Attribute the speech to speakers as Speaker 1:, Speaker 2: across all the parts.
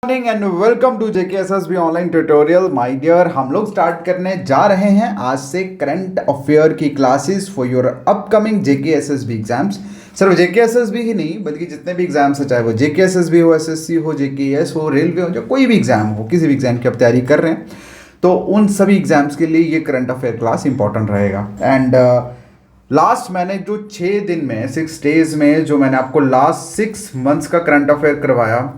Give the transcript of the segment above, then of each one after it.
Speaker 1: Morning and welcome to JKSSB online tutorial. My dear, हम लोग start करने जा रहे हैं आज से करंट अफेयर की classes for your upcoming JKSSB exams. सिर्फ जेकेएसएसबी ही नहीं बल्कि जितने भी एग्जाम्स हैं, चाहे वो जेकेएसएसबी हो, एसएससी हो, जेकेएस हो, रेलवे हो, या कोई भी एग्जाम हो, किसी भी एग्जाम की आप तैयारी कर रहे हैं तो उन सभी एग्जाम्स के लिए ये करंट अफेयर क्लास इंपॉर्टेंट रहेगा। एंड लास्ट मैंने जो 6 दिन में 6 डेज में जो मैंने आपको लास्ट 6 मंथ्स का करंट अफेयर करवाया,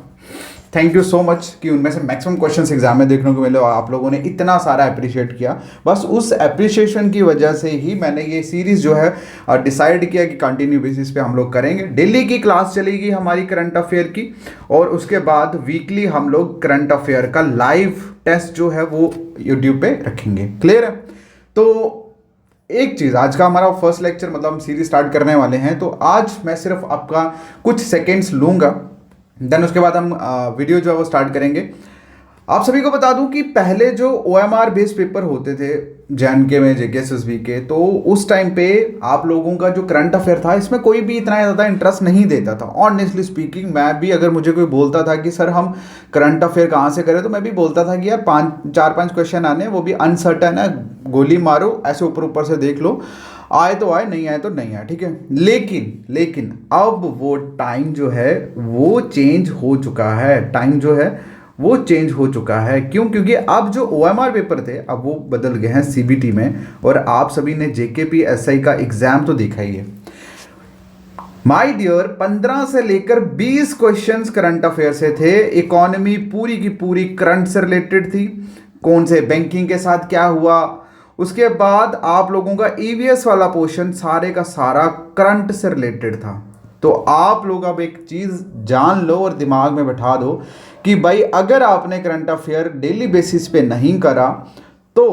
Speaker 1: थैंक यू सो मच कि उनमें से मैक्सिमम क्वेश्चंस एग्जाम में देखने को मिले और आप लोगों ने इतना सारा अप्रिशिएट किया। बस उस अप्रिशिएशन की वजह से ही मैंने ये सीरीज़ जो है डिसाइड किया कि कंटिन्यू बेसिस पे हम लोग करेंगे। डेली की क्लास चलेगी हमारी करंट अफेयर की, और उसके बाद वीकली हम लोग करंट अफेयर का लाइव टेस्ट जो है वो यूट्यूब पे रखेंगे। क्लियर है? तो एक चीज़, आज का हमारा फर्स्ट लेक्चर मतलब हम सीरीज स्टार्ट करने वाले हैं, तो आज मैं सिर्फ आपका कुछ सेकेंड्स लूँगा, देन उसके बाद हम वीडियो जो है वो स्टार्ट करेंगे। आप सभी को बता दूं कि पहले जो OMR बेस्ड पेपर होते थे JNK में, जेकेएसएसबी के, तो उस टाइम पे आप लोगों का जो करंट अफेयर था इसमें कोई भी इतना ज़्यादा इंटरेस्ट नहीं देता था। ऑनेस्टली स्पीकिंग, मैं भी अगर मुझे कोई बोलता था कि सर हम करंट अफेयर कहाँ से करें, तो मैं भी बोलता था कि यार 4-5 क्वेश्चन आने, वो भी अनसर्टन है, गोली मारो, ऐसे ऊपर ऊपर से देख लो, आए तो आए, नहीं आए तो नहीं आए, ठीक है। लेकिन अब वो टाइम जो है वो चेंज हो चुका है। टाइम जो है वो चेंज हो चुका है। क्यों? क्योंकि अब जो OMR पेपर थे अब वो बदल गए हैं CBT में, और आप सभी ने JKPSI का एग्जाम तो देखा ही है। माय डियर, 15 से लेकर 20 क्वेश्चंस करंट अफेयर से थे। इकोनॉमी पूरी की पूरी करंट से रिलेटेड थी। कौन से बैंकिंग के साथ क्या हुआ, उसके बाद आप लोगों का EVS वाला पोर्शन सारे का सारा करंट से रिलेटेड था। तो आप लोग अब एक चीज़ जान लो और दिमाग में बैठा दो कि भाई अगर आपने करंट अफेयर डेली बेसिस पे नहीं करा तो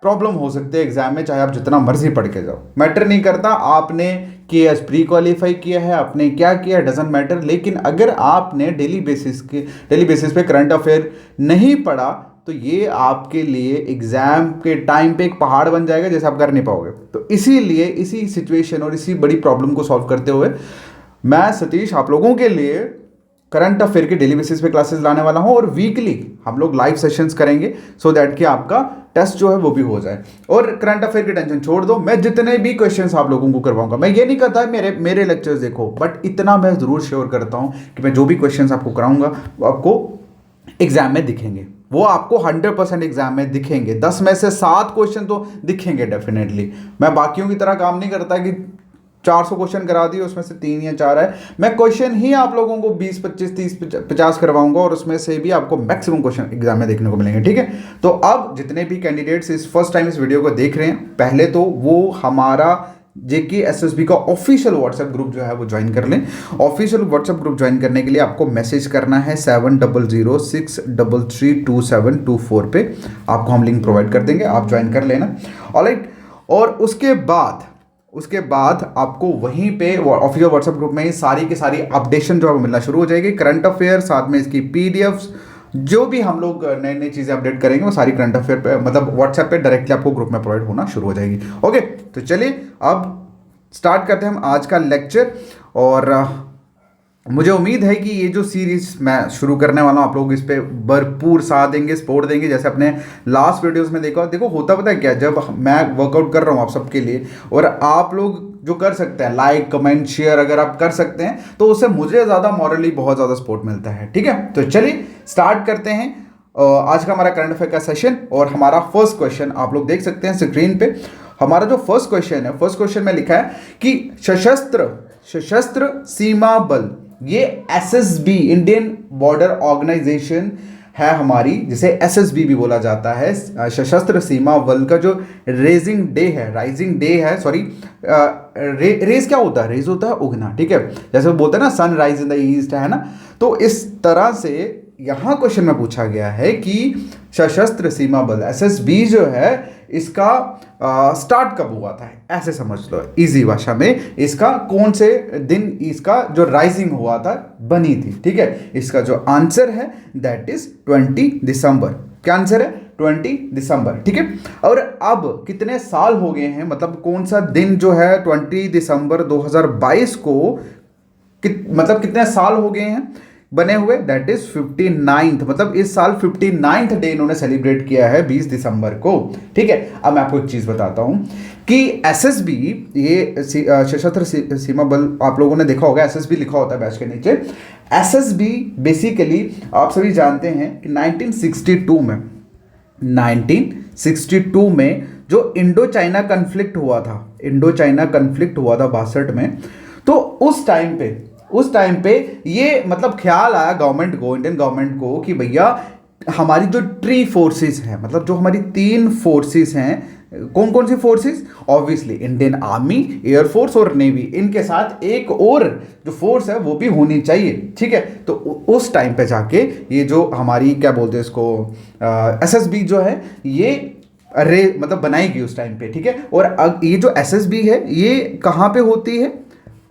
Speaker 1: प्रॉब्लम हो सकती है एग्जाम में, चाहे आप जितना मर्जी पढ़ के जाओ। मैटर नहीं करता आपने KS प्री क्वालिफाई किया है, आपने क्या किया, डजेंट मैटर। लेकिन अगर आपने डेली बेसिस पे करंट अफेयर नहीं पढ़ा तो ये आपके लिए एग्जाम के टाइम पे एक पहाड़ बन जाएगा जैसे आप कर नहीं पाओगे। तो इसीलिए इसी सिचुएशन और इसी बड़ी प्रॉब्लम को सॉल्व करते हुए मैं सतीश आप लोगों के लिए करंट अफेयर के डेली बेसिस पे क्लासेस लाने वाला हूं, और वीकली हम लोग लाइव सेशंस करेंगे सो दैट कि आपका टेस्ट जो है वो भी हो जाए। और करंट अफेयर की टेंशन छोड़ दो, मैं जितने भी क्वेश्चंस आप लोगों को करवाऊंगा, मैं ये नहीं कहता है मेरे लेक्चर्स देखो, बट इतना मैं जरूर श्योर करता हूं कि मैं जो भी क्वेश्चंस आपको कराऊंगा वो आपको एग्जाम में दिखेंगे। वो आपको 100% एग्जाम में दिखेंगे। 10 में से 7 क्वेश्चन तो दिखेंगे डेफिनेटली। मैं बाकियों की तरह काम नहीं करता कि 400 क्वेश्चन करा दिए उसमें से 3 या 4 है। मैं क्वेश्चन ही आप लोगों को 20, 25, 30, 50 करवाऊंगा, और उसमें से भी आपको मैक्सिमम क्वेश्चन एग्जाम में देखने को मिलेंगे, ठीक है। तो अब जितने भी कैंडिडेट्स इस फर्स्ट टाइम इस वीडियो को देख रहे हैं, पहले तो वो हमारा JKSSB का ऑफिशियल व्हाट्सएप ग्रुप जो है वो ज्वाइन कर लें। ऑफिशियल व्हाट्सएप ग्रुप ज्वाइन करने के लिए आपको मैसेज करना है 7006332724 पे। आपको हम लिंक प्रोवाइड कर देंगे, आप ज्वाइन कर लेना। ऑलराइट, और उसके बाद आपको वहीं पे ऑफिशियल व्हाट्सएप ग्रुप में ही सारी की सारी अपडेशन जो है वो मिलना शुरू हो जाएगी। करंट अफेयर, साथ में इसकी PDFs, जो भी हम लोग नई नई चीज़ें अपडेट करेंगे वो सारी करंट अफेयर पे मतलब व्हाट्सएप पे डायरेक्टली आपको ग्रुप में प्रोवाइड होना शुरू हो जाएगी। ओके, तो चलिए अब स्टार्ट करते हैं हम आज का लेक्चर। और मुझे उम्मीद है कि ये जो सीरीज मैं शुरू करने वाला हूँ आप लोग इस पर भरपूर साथ देंगे, सपोर्ट देंगे। जैसे अपने लास्ट वीडियोस में देखो होता पता है क्या, जब मैं वर्कआउट कर रहा हूँ आप सबके लिए, और आप लोग जो कर सकते हैं लाइक कमेंट शेयर अगर आप कर सकते हैं तो उससे मुझे ज़्यादा मॉरली बहुत ज़्यादा सपोर्ट मिलता है, ठीक है। तो चलिए स्टार्ट करते हैं आज का हमारा करंट अफेयर का सेशन। और हमारा फर्स्ट क्वेश्चन आप लोग देख सकते हैं स्क्रीन पे। हमारा जो फर्स्ट क्वेश्चन है, फर्स्ट क्वेश्चन में लिखा है कि सशस्त्र सीमा बल, ये SSB इंडियन बॉर्डर ऑर्गेनाइजेशन है हमारी, जिसे SSB भी बोला जाता है। सशस्त्र सीमा बल का जो राइजिंग डे है, सॉरी रेज क्या होता है, रेज होता है उगना, ठीक है। जैसे वो बोलते हैं ना sun rise in the east, है ना। तो इस तरह से यहाँ क्वेश्चन में पूछा गया है कि सशस्त्र सीमा बल SSB जो है इसका स्टार्ट कब हुआ था, ऐसे समझ लो इजी भाषा में, इसका कौन से दिन इसका जो राइजिंग हुआ था बनी थी, ठीक है। इसका जो आंसर है दैट इज 20 दिसंबर। क्या आंसर है? 20 दिसंबर, ठीक है। और अब कितने साल हो गए हैं, मतलब कौन सा दिन जो है 20 दिसंबर 2022 को मतलब कितने साल हो गए हैं बने हुए, दैट इज 59th, मतलब इस साल 59th डे इन्होंने सेलिब्रेट किया है 20 दिसंबर को। ठीक है, अब मैं आपको एक चीज बताता हूं कि एसएसबी, ये सशस्त्र सीमा बल, आप लोगों ने देखा होगा एसएसबी लिखा होता है बैच के नीचे। एसएसबी बेसिकली आप सभी जानते हैं कि 1962 में जो इंडो चाइना कन्फ्लिक्ट हुआ था, 62 में, तो उस टाइम पे ये मतलब ख्याल आया गवर्नमेंट को, इंडियन गवर्नमेंट को, कि भैया हमारी जो ट्री फोर्सेस हैं, मतलब जो हमारी 3 फोर्सेस हैं, कौन कौन सी forces, obviously Indian army, airforce और नेवी, इनके साथ एक और जो फोर्स है वो भी होनी चाहिए। ठीक है, तो उस टाइम पे जाके ये जो हमारी क्या बोलते हैं इसको, एसएसबी जो है ये मतलब बनाई गई उस टाइम पे। ठीक है, और ये जो एसएसबी है ये कहाँ पे होती है,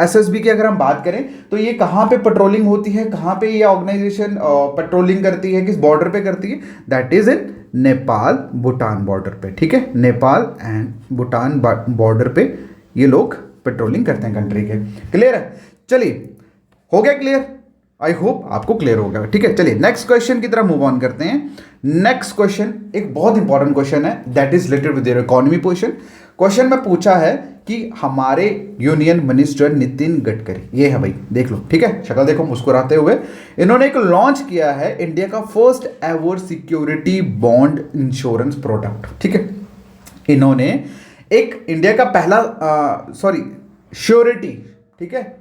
Speaker 1: एसएसबी की अगर हम बात करें तो ये कहाँ पे पेट्रोलिंग होती है, कहाँ पे ये ऑर्गेनाइजेशन पेट्रोलिंग करती है, किस बॉर्डर पे करती है, that is in Nepal Bhutan border पे। ठीक है, नेपाल एंड भूटान बॉर्डर पे ये लोग पेट्रोलिंग करते हैं कंट्री के। क्लियर है, चलिए हो गया क्लियर, आई होप आपको क्लियर हो गया। ठीक है, चलिए नेक्स्ट क्वेश्चन की तरफ मूव ऑन करते हैं। नेक्स्ट क्वेश्चन एक बहुत इंपॉर्टेंट क्वेश्चन है, that is related with your economy portion. Question में पूछा है कि हमारे यूनियन मिनिस्टर नितिन गडकरी, ये है भाई, देख लो, ठीक है, शक्ल देखो मुस्कुराते हुए, इन्होंने एक लॉन्च किया है इंडिया का first ever security bond insurance product. ठीक है, इन्होंने एक इंडिया का पहला श्योरिटी, ठीक है,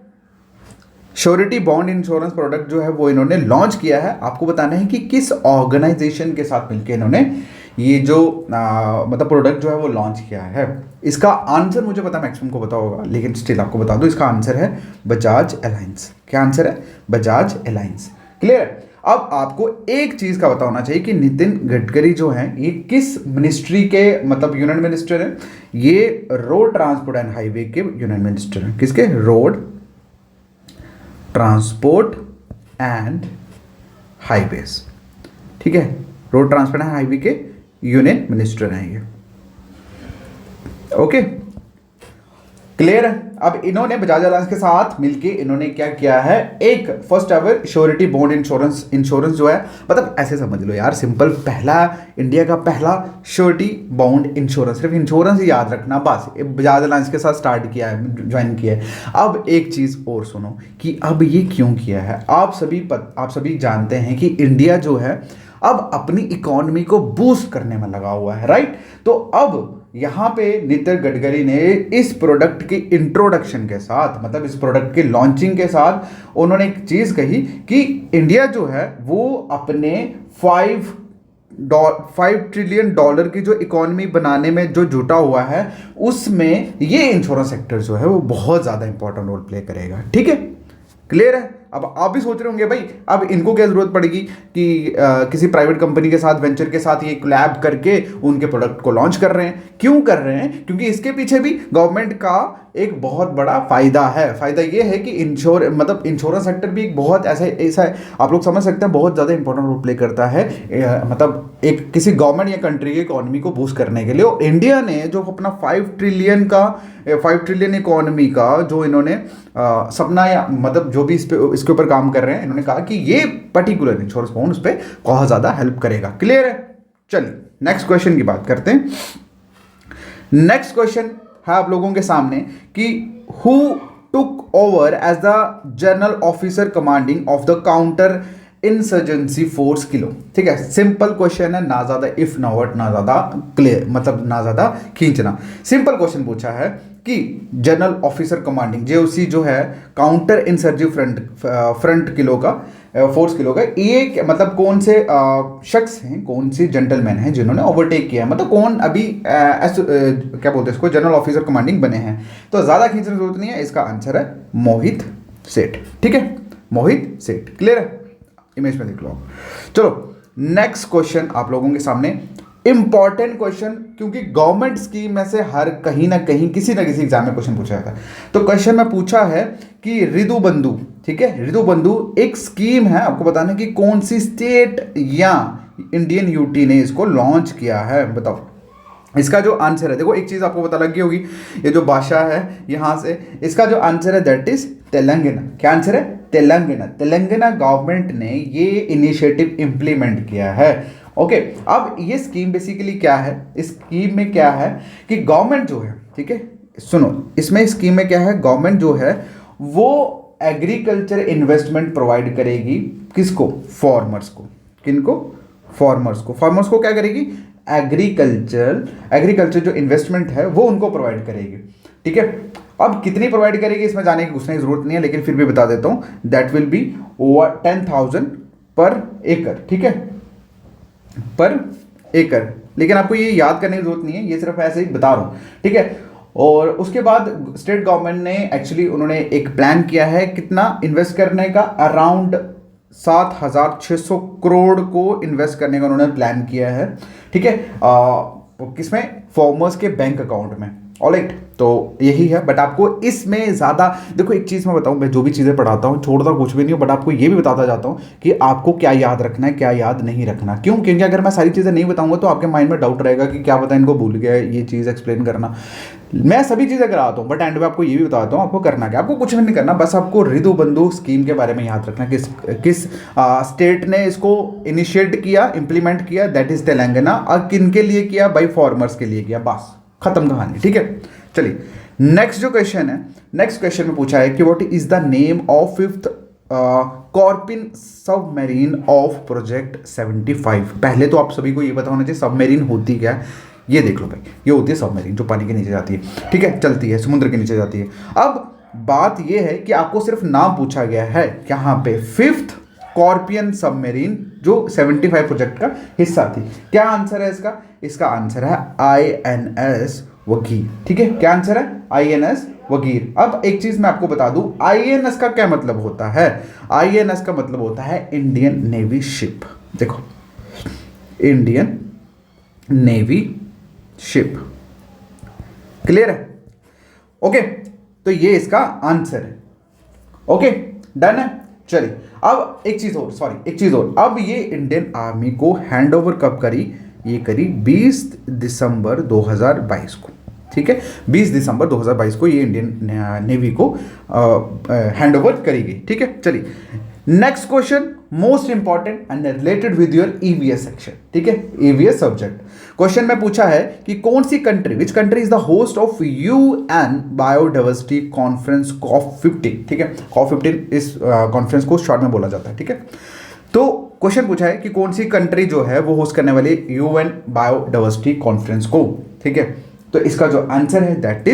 Speaker 1: श्योरिटी बॉन्ड इंश्योरेंस प्रोडक्ट जो है वो इन्होंने लॉन्च किया है। आपको बताना है कि किस ऑर्गेनाइजेशन के साथ मिलकर इन्होंने ये जो मतलब प्रोडक्ट जो है वो लॉन्च किया है। इसका आंसर मुझे पता, मैक्सिमम को पता होगा, लेकिन स्टिल आपको बता दूं, इसका आंसर है बजाज एलायंस। क्या आंसर है, बजाज एलायंस। क्लियर है, अब आपको एक चीज का पता होना चाहिए कि नितिन गडकरी जो हैं ये किस मिनिस्ट्री के मतलब यूनियन मिनिस्टर हैं, ये रोड ट्रांसपोर्ट एंड हाईवे के यूनियन मिनिस्टर हैं। किसके, रोड ट्रांसपोर्ट एंड हाईवेज। ठीक है, रोड ट्रांसपोर्ट एंड हाईवे के यूनियन मिनिस्टर हैं ये। ओके, क्लियर है। अब इन्होंने बजाज एलायंस के साथ मिलके इन्होंने क्या किया है, एक first ever surety bond insurance जो है, मतलब ऐसे समझ लो यार, सिंपल, पहला इंडिया का पहला श्योरिटी बॉन्ड इंश्योरेंस, सिर्फ इंश्योरेंस ही याद रखना बस, बजाज एलायंस के साथ स्टार्ट किया है, ज्वाइन किया है। अब एक चीज और सुनो कि अब ये क्यों किया है। आप सभी जानते हैं कि इंडिया जो है अब अपनी इकोनॉमी को बूस्ट करने में लगा हुआ है, राइट। तो अब यहां पे नितिन गडकरी ने इस प्रोडक्ट की इंट्रोडक्शन के साथ, मतलब इस प्रोडक्ट की लॉन्चिंग के साथ उन्होंने एक चीज कही कि इंडिया जो है वो अपने 5 ट्रिलियन डॉलर की जो इकोनॉमी बनाने में जो जुटा हुआ है, उसमें ये इंश्योरेंस सेक्टर जो है वो बहुत ज्यादा इंपॉर्टेंट रोल प्ले करेगा। ठीक है, क्लियर है। अब आप भी सोच रहे होंगे भाई अब इनको क्या जरूरत पड़ेगी कि किसी प्राइवेट कंपनी के साथ, वेंचर के साथ ये कोलैब करके उनके प्रोडक्ट को लॉन्च कर रहे हैं। क्यों कर रहे हैं, क्योंकि इसके पीछे भी गवर्नमेंट का एक बहुत बड़ा फायदा है। फायदा ये है कि इंश्योरेंस सेक्टर भी एक बहुत ऐसा है, आप लोग समझ सकते हैं, बहुत ज़्यादा इंपॉर्टेंट रोल प्ले करता है, मतलब एक किसी गवर्नमेंट या कंट्री की इकोनॉमी को बूस्ट करने के लिए। और इंडिया ने जो अपना 5 ट्रिलियन इकोनॉमी का जो इन्होंने सपना, या मतलब जो भी इसके ऊपर काम कर रहे हैं, इन्होंने कहा कि ये पर्टिकुलर इंश्योरेंस बॉन्ड उस पर बहुत ज़्यादा हेल्प करेगा। क्लियर है, चलिए नेक्स्ट क्वेश्चन की बात करते हैं। नेक्स्ट क्वेश्चन है आप लोगों के सामने कि who took over as the general officer commanding of the counter insurgency force kilo. ठीक है, सिंपल क्वेश्चन है, ना ज्यादा इफ ना वट, ना ज्यादा क्लियर, मतलब ना ज्यादा खींचना। सिंपल क्वेश्चन पूछा है कि जनरल ऑफिसर कमांडिंग जेओसी जो है काउंटर इंसर्जी फ्रंट किलो का फोर्स किलो का, ये मतलब कौन से शख्स हैं, कौन सी जेंटलमैन हैं जिन्होंने ओवरटेक किया है, मतलब कौन अभी क्या बोलते हैं इसको, जनरल ऑफिसर कमांडिंग बने हैं। तो ज़्यादा खींचने की जरूरत नहीं है, इसका आंसर है मोहित सेठ। ठीक है, मोहित सेठ। क्लियर है, इमेज में देख लो। चलो नेक्स्ट क्वेश्चन आप लोगों के सामने, इंपॉर्टेंट क्वेश्चन, क्योंकि गवर्नमेंट स्कीम में से हर कहीं ना कहीं किसी ना किसी एग्जाम में क्वेश्चन पूछा जाता है। तो क्वेश्चन में पूछा है कि ऋतु बंधु, ठीक है, ऋतु बंधु एक स्कीम है, आपको बताना है कि कौन सी स्टेट या इंडियन यूटी ने इसको लॉन्च किया है, बताओ। इसका जो आंसर है, देखो एक चीज आपको पता लग गई होगी, ये जो भाषा है यहां से, इसका जो आंसर है दैट इज तेलंगाना। क्या आंसर है? तेलंगाना। तेलंगाना गवर्नमेंट ने ये इनिशिएटिव इम्प्लीमेंट किया है। ओके, अब ये स्कीम बेसिकली क्या है? इस स्कीम में क्या है कि गवर्नमेंट जो है, ठीक है, सुनो, इसमें स्कीम में क्या है, गवर्नमेंट जो है वो एग्रीकल्चर इन्वेस्टमेंट प्रोवाइड करेगी। किसको? फार्मर्स को। किनको? फार्मर्स को। फार्मर्स को क्या करेगी? एग्रीकल्चर जो इन्वेस्टमेंट है वो उनको प्रोवाइड करेगी। ठीक है, अब कितनी प्रोवाइड करेगी इसमें जाने की घुसने की जरूरत नहीं है, लेकिन फिर भी बता देता हूं, दैट विल बी 10,000 पर एकड़। ठीक है, पर एकड़, लेकिन आपको ये याद करने की जरूरत नहीं है, ये सिर्फ ऐसे ही बता रहा हूं। ठीक है, और उसके बाद स्टेट गवर्नमेंट ने एक्चुअली उन्होंने एक प्लान किया है कितना इन्वेस्ट करने का, अराउंड 7,600 करोड़ को इन्वेस्ट करने का उन्होंने प्लान किया है। ठीक है, किसमें? फार्मर्स के बैंक अकाउंट में। ऑलराइट, तो यही है। बट आपको इसमें ज़्यादा देखो, एक चीज़ मैं बताऊं, मैं जो भी चीज़ें पढ़ाता हूं छोड़ता कुछ भी नहीं हूं, बट आपको ये भी बताता जाता हूं कि आपको क्या याद रखना है, क्या याद नहीं रखना। क्यों? क्योंकि अगर मैं सारी चीज़ें नहीं बताऊंगा तो आपके माइंड में डाउट रहेगा कि क्या पता इनको भूल गया ये चीज़ एक्सप्लेन करना। मैं सभी चीज़ें कराता हूँ, बट एंड में आपको ये भी बताता हूँ आपको करना क्या। आपको कुछ भी नहीं करना, बस आपको रिदु बंधु स्कीम के बारे में याद रखना। किस स्टेट ने इसको इनिशिएट किया, इंप्लीमेंट किया, दैट इज तेलंगाना। और किन के लिए किया? भाई फार्मर्स के लिए किया, बस खत्म कहानी। ठीक है, चलिए नेक्स्ट जो क्वेश्चन है, नेक्स्ट क्वेश्चन में पूछा है कि what is the name of fifth Scorpene submarine of project 75। पहले तो आप सभी को ये पता होना चाहिए सबमरीन होती क्या है। ये देख लो भाई, ये होती है सबमरीन, जो पानी के नीचे जाती है। ठीक है, चलती है, समुद्र के नीचे जाती है। अब बात ये है कि आपको सिर्फ नाम पूछा गया है यहाँ पे, फिफ्थ कॉर्पियन सबमरीन जो 75 प्रोजेक्ट का हिस्सा थी। क्या आंसर है इसका? इसका आंसर है INS वगीर। ठीक है, क्या आंसर है? INS वगीर। अब एक चीज मैं आपको बता दूं, INS का क्या मतलब होता है? INS का मतलब होता है इंडियन नेवी शिप। देखो, इंडियन नेवी शिप। क्लियर है? ओके, तो ये इसका आंसर है। ओके, डन है। चलिए, अब एक चीज और, अब ये इंडियन आर्मी को हैंड ओवर कब करी? ये करी 20 दिसंबर 2022 को। ठीक है, 20 दिसंबर 2022 को ये इंडियन नेवी को हैंड ओवर करी गई। ठीक है, चलिए next question, most important and related with your EVS section. ठीक है, EVS सब्जेक्ट। क्वेश्चन में पूछा है कि कौन सी country, which country is the host of UN biodiversity conference COP15। ठीक है, COP15 इस कॉन्फ्रेंस को शॉर्ट में बोला जाता है। ठीक है, तो क्वेश्चन पूछा है कि कौन सी कंट्री जो है वो होस्ट करने वाली UN बायोडाइवर्सिटी कॉन्फ्रेंस को। ठीक है, तो इसका जो आंसर है दैट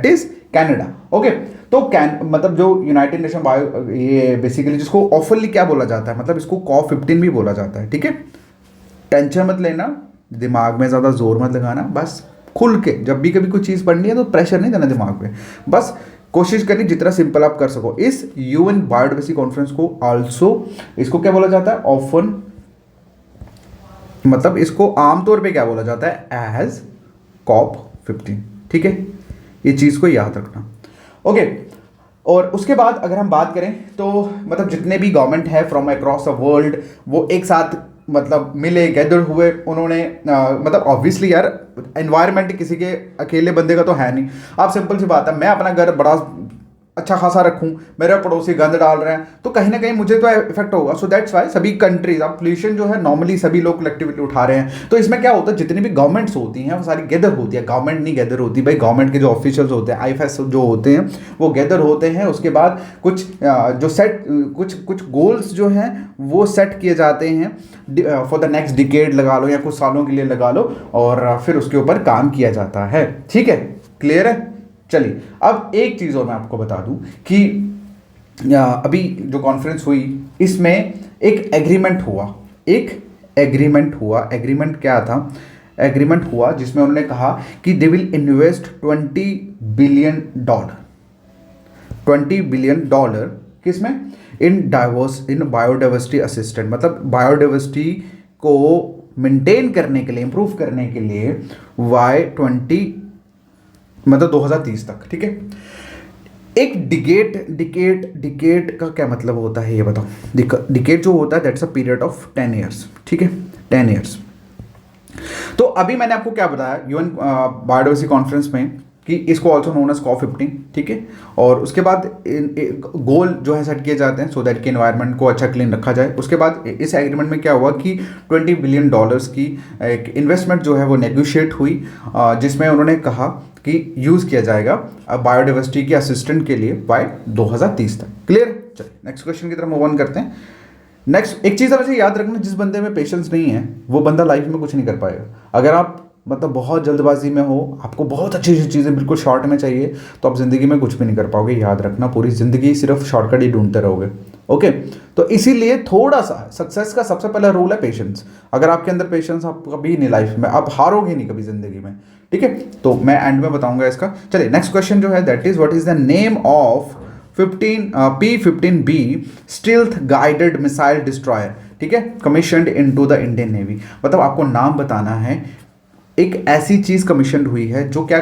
Speaker 1: इज कैनेडा। ओके, तो मतलब जो यूनाइटेड नेशन बायो, ये बेसिकली जिसको ऑफरली क्या बोला जाता है, मतलब इसको COP15 भी बोला जाता है। ठीक है, टेंशन मत लेना, दिमाग में ज़्यादा जोर मत लगाना, बस खुल के जब भी कभी कोई चीज़ पढ़नी है तो प्रेशर नहीं देना दिमाग पे, बस कोशिश करनी जितना सिंपल आप कर सको। इस UN बायोडाइवर्सिटी कॉन्फ्रेंस को आल्सो, इसको क्या बोला जाता है? ऑफन, मतलब इसको आमतौर पे क्या बोला जाता है? As COP15। ठीक है, ये चीज़ को याद रखना। ओके, और उसके बाद अगर हम बात करें तो मतलब जितने भी गवर्नमेंट है फ्रॉम अक्रॉस द वर्ल्ड, वो एक साथ मतलब मिले, गैदर हुए, उन्होंने मतलब ऑब्वियसली यार एनवायरनमेंट किसी के अकेले बंदे का तो है नहीं। आप सिंपल सी बात है, मैं अपना घर बड़ा अच्छा खासा रखूं, मेरे पड़ोसी गंद डाल रहे हैं तो कहीं ना कहीं मुझे तो इफेक्ट होगा। सो दैट्स वाई सभी कंट्रीज, अब पोल्यूशन जो है नॉर्मली सभी लोग कलेक्टिवली उठा रहे हैं। तो इसमें क्या होता है, जितनी भी गवर्नमेंट्स होती हैं वो सारी गैदर होती है। गवर्नमेंट नहीं गैदर होती भाई, गवर्नमेंट के जो ऑफिशियल्स होते हैं, IFS जो होते हैं वो गैदर होते हैं। उसके बाद कुछ जो सेट कुछ गोल्स जो हैं वो सेट किए जाते हैं फॉर द नेक्स्ट डिकेड लगा लो या कुछ सालों के लिए लगा लो, और फिर उसके ऊपर काम किया जाता है। ठीक है, क्लियर है? चलिए, अब एक चीज़ और मैं आपको बता दूं कि अभी जो कॉन्फ्रेंस हुई इसमें एक एग्रीमेंट हुआ। एग्रीमेंट क्या था? एग्रीमेंट हुआ जिसमें उन्होंने कहा कि दे विल इन्वेस्ट $20 बिलियन किसमें? इन बायोडाइवर्सिटी असिस्टेंट, मतलब बायोडाइवर्सिटी को मेंटेन करने के लिए, इंप्रूव करने के लिए मतलब 2030 तक। ठीक है, एक डिकेट का क्या मतलब होता है ये बताओ? डिकेट जो होता है that's a period of 10 years. ठीक है, 10 ईयर्स। तो अभी मैंने आपको क्या बताया UN बायोडाइवर्सिटी कॉन्फ्रेंस में कि इसको ऑल्सो नोन एज COP15, ठीक है। और उसके बाद गोल जो है सेट किए जाते हैं सो दैट कि एनवायरनमेंट को अच्छा क्लीन रखा जाए। उसके बाद इस एग्रीमेंट में क्या हुआ कि $20 बिलियन की एक इन्वेस्टमेंट जो है वो नेगोशिएट हुई, जिसमें उन्होंने कहा कि यूज़ किया जाएगा बायोडाइवर्सिटी के असिस्टेंट के लिए बाय 2030 तक। क्लियर? चलिए नेक्स्ट क्वेश्चन की तरफ मूव ऑन करते हैं। नेक्स्ट एक चीज़ वैसे याद रखना, जिस बंदे में पेशेंस नहीं है वो बंदा लाइफ में कुछ नहीं कर पाएगा। अगर आप मतलब बहुत जल्दबाजी में हो, आपको बहुत अच्छी अच्छी चीज़ें बिल्कुल शॉर्ट में चाहिए, तो आप ज़िंदगी में कुछ भी नहीं कर पाओगे। याद रखना, पूरी ज़िंदगी सिर्फ शॉर्टकट ही ढूंढते रहोगे। ओके, तो इसीलिए थोड़ा सा सक्सेस का सबसे पहला रूल है पेशेंस। अगर आपके अंदर पेशेंस, आप कभी नहीं लाइफ में आप हारोगे नहीं कभी ज़िंदगी में, ठीक है। तो मैं एंड में बताऊंगा इसका। चलिए नेक्स्ट क्वेश्चन जो है that is what is the name of P-15B stealth guided missile destroyer, ठीक है, commissioned into the Indian navy. मतलब आपको नाम बताना है, एक ऐसी चीज कमीशन हुई है जो क्या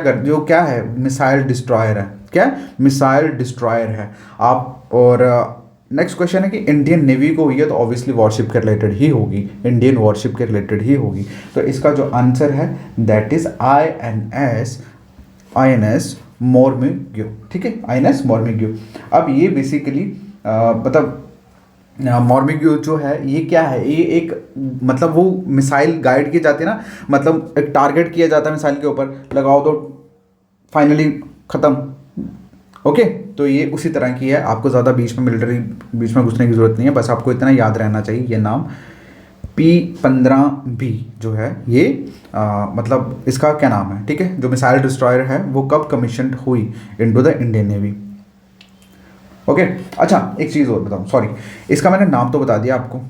Speaker 1: है, मिसाइल डिस्ट्रॉयर है। क्या? मिसाइल डिस्ट्रॉयर है। आप और नेक्स्ट क्वेश्चन है कि इंडियन नेवी को हुई है, तो ऑब्वियसली वॉरशिप के रिलेटेड ही होगी, इंडियन वॉरशिप के रिलेटेड ही होगी। तो इसका जो आंसर है दैट इज INS मोरमुगाव, ठीक है, INS मोरमुगाव। अब ये बेसिकली मतलब मोरमुगाव जो है ये क्या है, ये एक मतलब वो मिसाइल गाइड की जाती है ना, मतलब एक टारगेट किया जाता है मिसाइल के ऊपर, लगाओ तो फाइनली ख़त्म। ओके, तो ये उसी तरह की है। आपको ज़्यादा बीच में घुसने की ज़रूरत नहीं है, बस आपको इतना याद रहना चाहिए ये नाम P-15B जो है ये मतलब इसका क्या नाम है, ठीक है। जो मिसाइल डिस्ट्रॉयर है वो कब कमीशन हुई into the Indian navy. Okay, अच्छा एक चीज़ और बताऊँ, सॉरी, इसका मैंने नाम तो बता दिया आपको,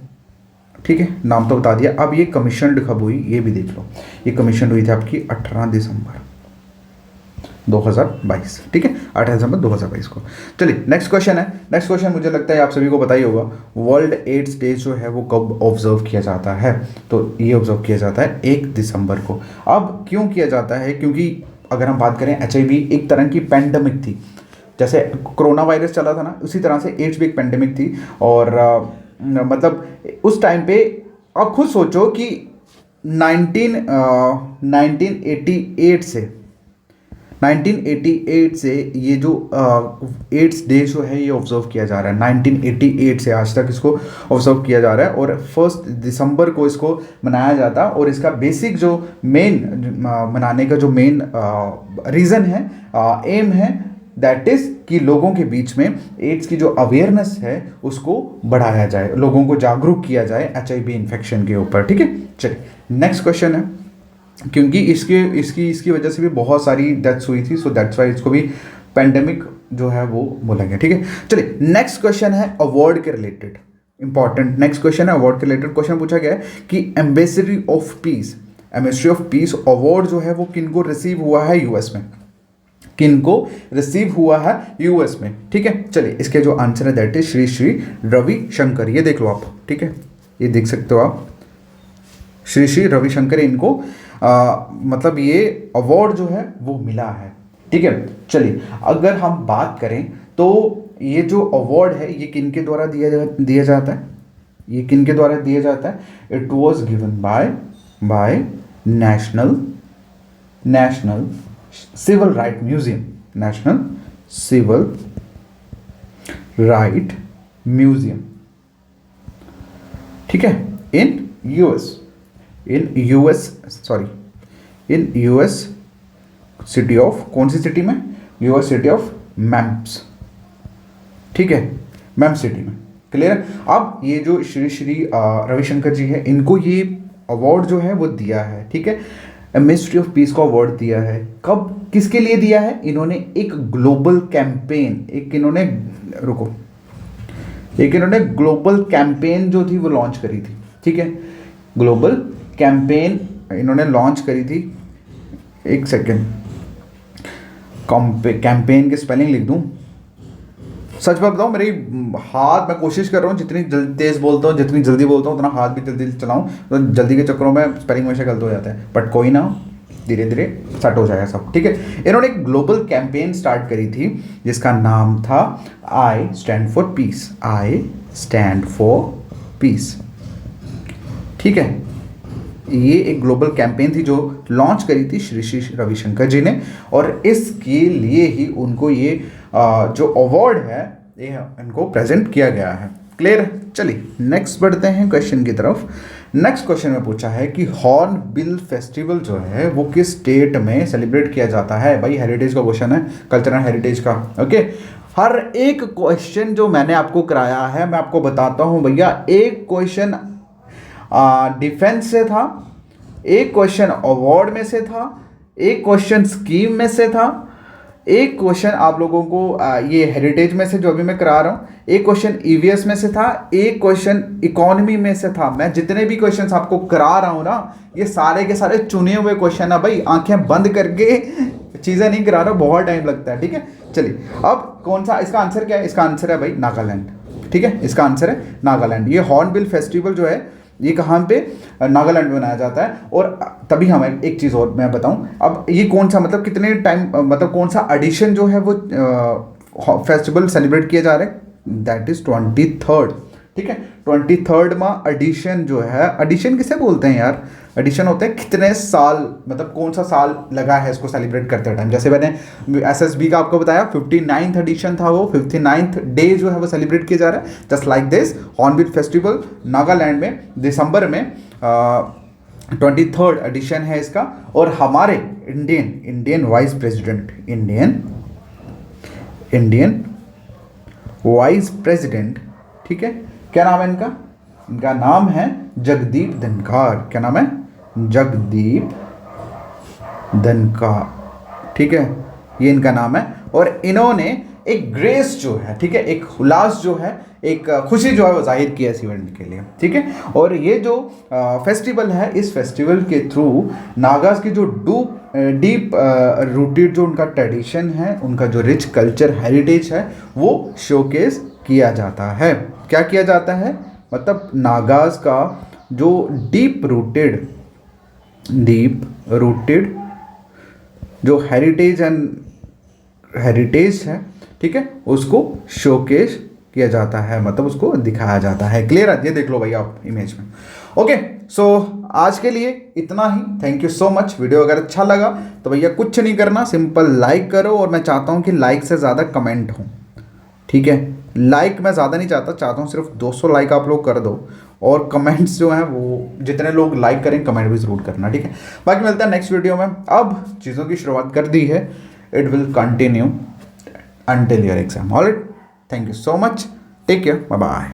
Speaker 1: ठीक है, नाम तो बता दिया। अब ये कमीशन कब हुई ये भी देख लो। ये कमीशन हुई थी आपकी 18 दिसंबर 2022, ठीक है, 18 दिसंबर 2022 को। चलिए नेक्स्ट क्वेश्चन है। नेक्स्ट क्वेश्चन मुझे लगता है आप सभी को पता ही होगा, वर्ल्ड एड्स डे जो है वो कब ऑब्जर्व किया जाता है। तो ये ऑब्जर्व किया जाता है 1 दिसंबर को। अब क्यों किया जाता है? क्योंकि अगर हम बात करें HIV एक तरह की पैंडमिक थी, जैसे कोरोना वायरस चला था ना, उसी तरह से एड्स भी एक पैंडमिक थी। और मतलब उस टाइम पे आप खुद सोचो कि 1988 से ये जो एड्स डे जो है ये ऑब्जर्व किया जा रहा है। 1988 से आज तक इसको ऑब्जर्व किया जा रहा है और 1 दिसंबर को इसको मनाया जाता है। और इसका बेसिक जो मेन मनाने का जो मेन रीज़न है, एम है, दैट इज़ कि लोगों के बीच में एड्स की जो अवेयरनेस है उसको बढ़ाया जाए, लोगों को जागरूक किया जाए HIV इन्फेक्शन के ऊपर, ठीक है। चलिए नेक्स्ट क्वेश्चन है, क्योंकि इसकी वजह से भी बहुत सारी डेथ्स हुई थी, सो दैट्स वाई इसको भी पैंडेमिक जो है वो बोला गया, ठीक है। चलिए नेक्स्ट क्वेश्चन है अवार्ड के रिलेटेड, इंपॉर्टेंट नेक्स्ट क्वेश्चन है अवार्ड के रिलेटेड। क्वेश्चन पूछा गया है कि एम्बेसडरी ऑफ पीस अवार्ड जो है वो किनको रिसीव हुआ है यूएस में, किनको रिसीव हुआ है यूएस में, ठीक है। चलिए इसके जो आंसर है दैट इज श्री श्री रविशंकर। ये देख लो आप, ठीक है, ये देख सकते हो आप, श्री श्री रविशंकर इनको मतलब ये अवार्ड जो है वो मिला है, ठीक है। चलिए अगर हम बात करें तो ये जो अवार्ड है ये किनके द्वारा दिया जाता है, ये किनके द्वारा दिया जाता है? It was given by National Civil Right Museum, National Civil Right Museum, ठीक है, इन यूएस सिटी ऑफ, कौन सी सिटी में? यूएस सिटी ऑफ मैम्स, ठीक है, मैम्स सिटी में। क्लियर है? अब ये जो श्री श्री रविशंकर जी है, इनको ये अवार्ड जो है वो दिया है, ठीक है, मिनिस्ट्री ऑफ पीस को अवार्ड दिया है। कब, किसके लिए दिया है? इन्होंने एक ग्लोबल कैंपेन, एक इन्होंने ग्लोबल कैंपेन जो थी वो लॉन्च करी थी, ठीक है, ग्लोबल कैंपेन इन्होंने लॉन्च करी थी। एक सेकेंड, कैंपेन की स्पेलिंग लिख दूं? सच बात बताऊं, मेरी हाथ, मैं कोशिश कर रहा हूँ जितनी तेज़ बोलता हूँ, जितनी जल्दी बोलता हूँ, उतना हाथ भी जल्दी चलाऊँ, तो जल्दी के चक्करों में स्पेलिंग हमेशा गलत हो जाता है, बट कोई ना, धीरे धीरे सेट हो जाएगा सब, ठीक है। इन्होंने एक ग्लोबल कैंपेन स्टार्ट करी थी जिसका नाम था आई स्टैंड फॉर पीस, ठीक है। ये एक ग्लोबल कैंपेन थी जो लॉन्च करी थी श्री श्री रविशंकर जी ने, और इसके लिए ही उनको ये जो अवार्ड है ये इनको प्रेजेंट किया गया है। क्लियर? चलिए नेक्स्ट बढ़ते हैं क्वेश्चन की तरफ। नेक्स्ट क्वेश्चन में पूछा है कि हॉर्नबिल फेस्टिवल जो है वो किस स्टेट में सेलिब्रेट किया जाता है। भाई हेरिटेज का क्वेश्चन है, कल्चरल हेरिटेज का। ओके, हर एक क्वेश्चन जो मैंने आपको कराया है मैं आपको बताता हूँ भैया। एक क्वेश्चन डिफेंस से था, एक क्वेश्चन अवार्ड में से था, एक क्वेश्चन स्कीम में से था, एक क्वेश्चन आप लोगों को ये हेरिटेज में से जो अभी मैं करा रहा हूँ, एक क्वेश्चन ईवीएस में से था, एक क्वेश्चन इकोनॉमी में से था। मैं जितने भी क्वेश्चंस आपको करा रहा हूँ ना, ये सारे के सारे चुने हुए क्वेश्चन है भाई। आंखें बंद करके चीज़ें नहीं करा रहा, बहुत टाइम लगता है। ठीक है, चलिए अब कौन सा इसका आंसर क्या है? इसका आंसर है भाई नागालैंड। ठीक है, इसका आंसर है नागालैंड। ये हॉर्नबिल फेस्टिवल जो है ये कहाँ पे? नागालैंड में मनाया जाता है। और तभी हमें एक चीज़ और मैं बताऊं, अब ये कौन सा मतलब कितने टाइम मतलब कौन सा एडिशन जो है वो फेस्टिवल सेलिब्रेट किया जा रहा है? That is 23rd। ठीक है, 23rd एडिशन जो है, एडिशन किसे बोलते हैं यार? एडिशन होते हैं कितने साल, मतलब कौन सा साल लगा है इसको सेलिब्रेट करते टाइम। जैसे मैंने एसएसबी का आपको बताया 59th एडिशन था, वो 59th डे जो है वो सेलिब्रेट किया जा रहा है। Just like this hornbill festival Nagaland में दिसंबर में 23rd एडिशन है इसका। और हमारे Indian vice president, Indian vice president, ठीक है, क्या नाम है इनका? इनका नाम है जगदीप धनखड़। क्या नाम है? जगदीप धनखड़। ठीक है, ये इनका नाम है। और इन्होंने एक ग्रेस जो है, ठीक है, एक उल्लास जो है, एक खुशी जो है वो जाहिर किया इस इवेंट के लिए। ठीक है, और ये जो फेस्टिवल है, इस फेस्टिवल के थ्रू नागास की जो डीप रूटेड जो उनका ट्रेडिशन है, उनका जो रिच कल्चर हेरिटेज है, वो शोकेस किया जाता है। क्या किया जाता है? मतलब नागास का जो डीप रूटेड जो हेरिटेज है, ठीक है, उसको शोकेस किया जाता है, मतलब उसको दिखाया जाता है। क्लियर है? ये देख लो भाई आप इमेज में। ओके, सो आज के लिए इतना ही। Thank you so much. Video अगर अच्छा लगा तो भैया कुछ नहीं करना, सिंपल लाइक करो। और मैं चाहता हूँ कि लाइक से ज़्यादा कमेंट हो। ठीक है, लाइक मैं ज़्यादा नहीं चाहता हूँ सिर्फ 200 लाइक आप लोग कर दो। और कमेंट्स जो हैं वो जितने लोग लाइक करें कमेंट भी ज़रूर करना। ठीक है, बाकी मिलता है नेक्स्ट वीडियो में। अब चीज़ों की शुरुआत कर दी है, it will continue until your exam. All right, thank you so much, take care, bye bye.